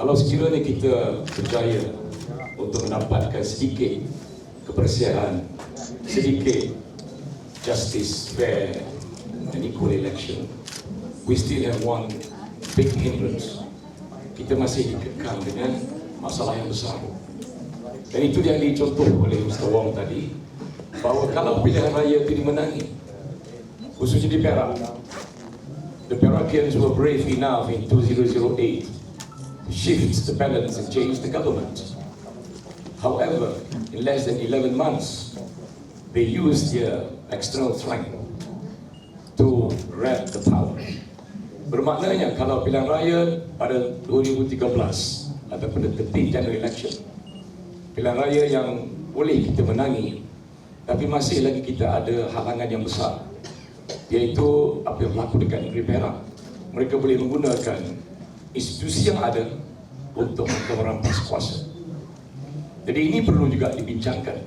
Kalau sekiranya kita berjaya untuk mendapatkan sedikit kebersihan, sedikit justice, fair and equal election, we still have one big hindrance. Kita masih dikekang dengan masalah yang besar. Dan itu yang dicontoh oleh Mr. Wong tadi, bahawa kalau pilihan raya itu dimenangi, khususnya di Perak, the Perakians were brave enough in 2008 to shift the balance and change the government. However, in less than 11 months, they used their external strength to grab the power. Bermaknanya kalau pilihan raya pada 2013 ataupun the 13th general election, pilihan raya yang boleh kita menangi, tapi masih lagi kita ada halangan yang besar, iaitu apa yang berlaku dekat negeri Perak. Mereka boleh menggunakan institusi yang ada untuk merampas kuasa. Jadi ini perlu juga dibincangkan.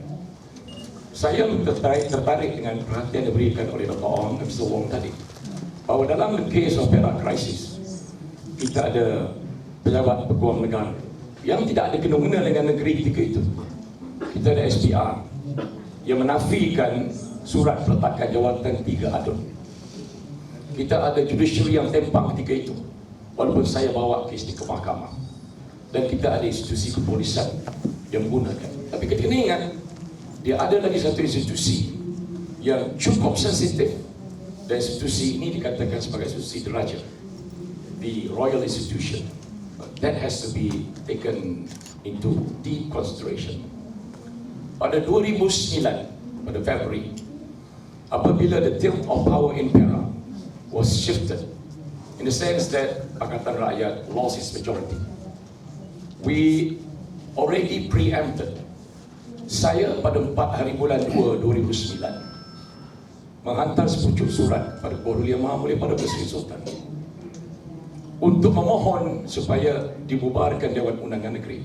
Saya tertarik dengan perhatian yang diberikan oleh Dr. Ong dan Mr. Wong tadi, bahawa dalam the case of Perak crisis, kita ada pejabat peguam negara yang tidak ada kena-mengena dengan negeri ketika itu. Kita ada SPR yang menafikan surat peletakan jawatan 3 adun. Kita ada judiciary yang tempang ketika itu, walaupun saya bawa kes di ke mahkamah. Dan kita ada institusi kepolisian yang menggunakan. Tapi kita kena ingat, dia ada lagi satu institusi yang cukup sensitif, dan institusi ini dikatakan sebagai institusi deraja, the Royal Institution. That has to be taken into deep consideration. Pada 2009, pada Februari, apabila the tilt of power in Perak was shifted, in the sense that Pakatan Rakyat lost its majority, we already preempted. Saya pada 4 hari bulan 2, 2009 menghantar sepucuk surat pada Yang Maha Mulia pada Presiden Sultan untuk memohon supaya dibubarkan Dewan Undangan Negeri.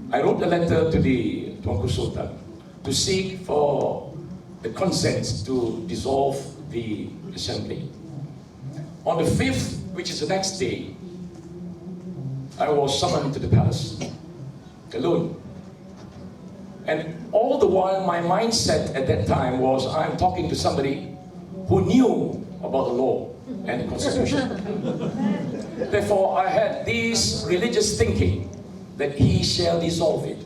I wrote a letter to the Tuanku Sultan to seek for the consent to dissolve the assembly. On the 5th, which is the next day, I was summoned to the palace alone. And all the while my mindset at that time was, I'm talking to somebody who knew about the law and the constitution. Therefore I had this religious thinking that he shall dissolve it.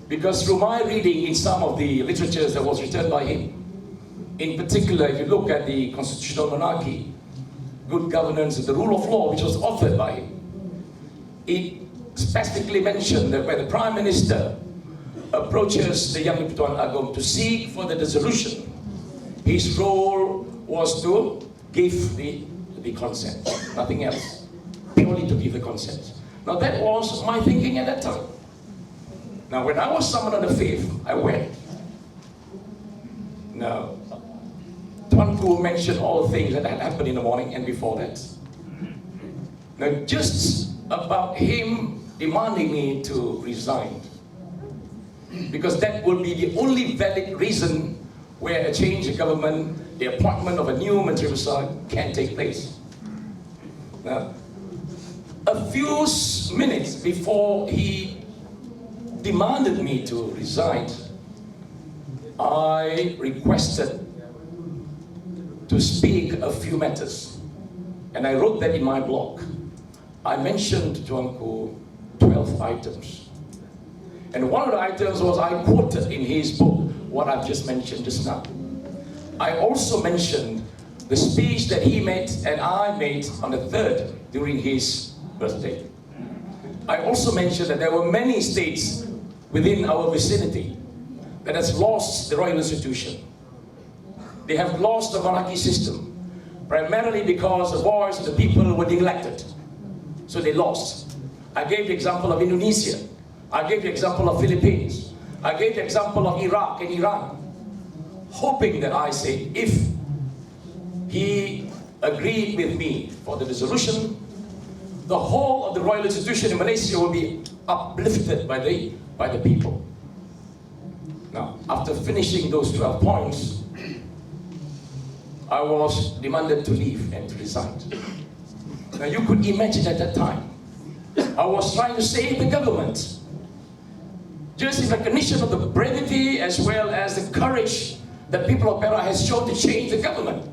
Because through my reading in some of the literatures that was written by him, in particular if you look at the Constitutional Monarchy, Good Governance and the Rule of Law, which was authored by him, it specifically mentioned that when the Prime Minister approaches the Yang di-Pertuan Agong to seek for the dissolution, his role was to give the consent, nothing else, purely to give the consent. Now that was my thinking at that time. Now when I was summoned on the 5th, I went. Now, Tuanku mentioned all the things that had happened in the morning and before that. Now just about him demanding me to resign, because that would be the only valid reason where a change in government, the appointment of a new Menteri Besar can take place. Now, a few minutes before he demanded me to resign, I requested to speak a few matters, and I wrote that in my blog. I mentioned to Tuanku 12 items. And one of the items was I quoted in his book what I've just mentioned just now. I also mentioned the speech that he made and I made on the 3rd during his birthday. I also mentioned that there were many states within our vicinity that has lost the royal institution. They have lost the monarchy system, primarily because the voice of the people were neglected. So they lost. I gave the example of Indonesia. I gave the example of Philippines. I gave the example of Iraq and Iran, hoping that I said, if he agreed with me for the dissolution, the whole of the royal institution in Malaysia will be uplifted by the people. Now, after finishing those 12 points, I was demanded to leave and to resign. Now you could imagine at that time, I was trying to save the government. Just in recognition of the bravery as well as the courage that people of Perak has shown to change the government.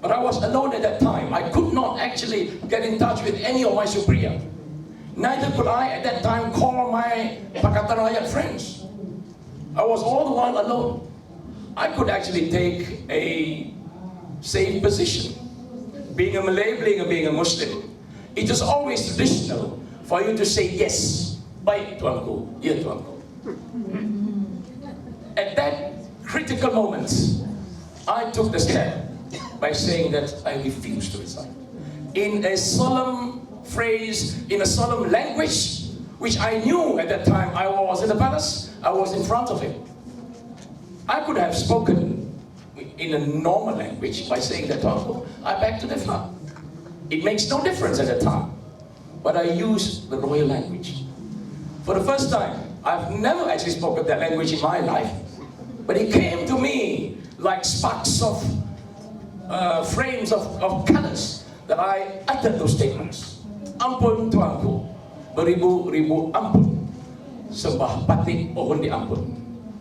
But I was alone at that time. I could not actually get in touch with any of my superior. Neither could I at that time call my Pakatan Rakyat friends. I was all the while alone. I could actually take a safe position. Being a Malay, being a Muslim, it is always traditional for you to say yes. Baik tuanku, ya tuanku. At that critical moment, I took the step by saying that I refuse to resign. In a solemn phrase, in a solemn language, which I knew at that time I was in the palace, I was in front of him. I could have spoken in a normal language by saying that, oh, I beg to differ. It makes no difference at that time. But I used the royal language. For the first time, I've never actually spoken that language in my life, but it came to me like sparks of frames of colors that I uttered those statements. Ampun tuanku, beribu-ribu ampun, sembah batik pohon diampun,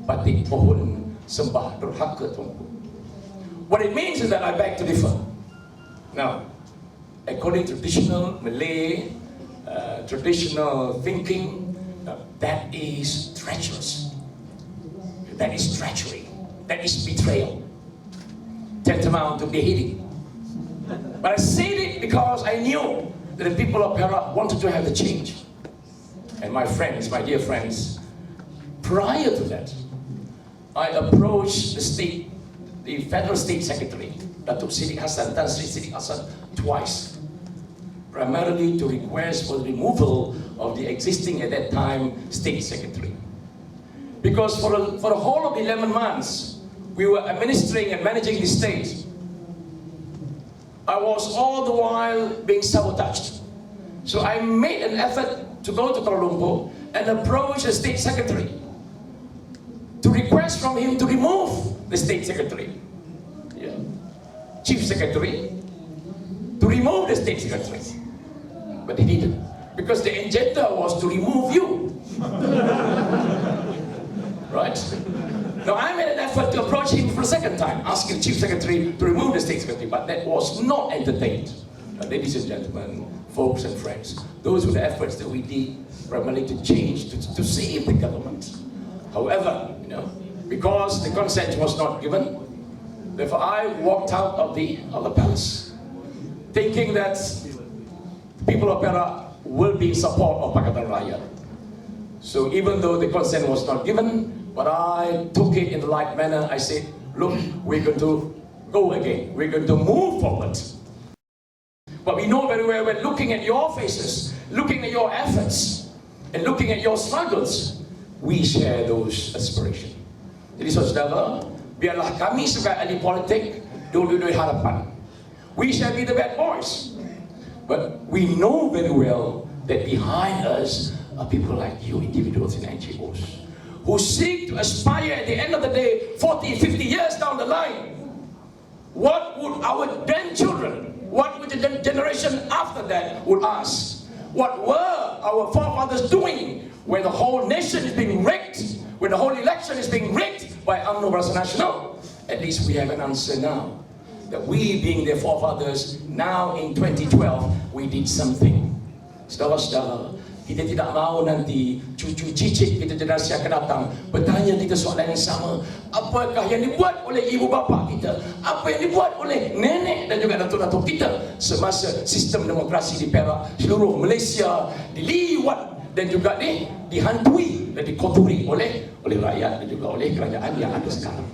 batik pohon sembah durhaka tuanku. What it means is that I beg to differ. Now, according to traditional Malay, traditional thinking, that is treacherous. That is treachery. That is betrayal. Tantamount to beheading. But I said it because I knew that the people of Perak wanted to have the change. And my friends, my dear friends, prior to that, I approached the Federal State Secretary, Datuk Siddiq Hassan, Tan Sri Siddiq Hassan, twice. Primarily to request for the removal of the existing, at that time, State Secretary. Because for the whole of 11 months, we were administering and managing the state. I was all the while being sabotaged. So I made an effort to go to Kuala Lumpur and approach the State Secretary to request from him to remove the State Secretary, Chief Secretary, to remove the State Secretary. But he didn't, because the agenda was to remove you. Right? Now I made an effort to approach him for a second time, asking the Chief Secretary to remove the State Secretary, but that was not entertained. Ladies and gentlemen, folks and friends, those were the efforts that we did primarily to change, to save the government. However, because the consent was not given, therefore I walked out of the palace, thinking that people of Perak will be in support of Pakatan Rakyat. So even though the consent was not given, but I took it in the right manner. I said, look, we're going to go again. We're going to move forward. But we know very well, when looking at your faces, looking at your efforts, and looking at your struggles, we share those aspirations. Jadi saudara, biarlah kami sebagai ahli politik dulu harapan. We shall be the bad boys. But we know very well that behind us are people like you, individuals in NGOs, who seek to aspire at the end of the day, 40, 50 years down the line. What would our grandchildren, what would the generation after that would ask? What were our forefathers doing when the whole nation is being rigged, when the whole election is being rigged by UMNO Barisan Nasional? At least we have an answer now. That we, being their forefathers, now in 2012, we did something. Saudara-saudara, kita tidak mahu nanti cucu cicit kita generasi akan datang bertanya kita soalan yang sama. Apakah yang dibuat oleh ibu bapa kita? Apa yang dibuat oleh nenek dan juga datuk-datuk kita semasa sistem demokrasi di Perak, seluruh Malaysia diliwat dan juga dihantui dan dikotori oleh rakyat dan juga oleh kerajaan yang ada sekarang.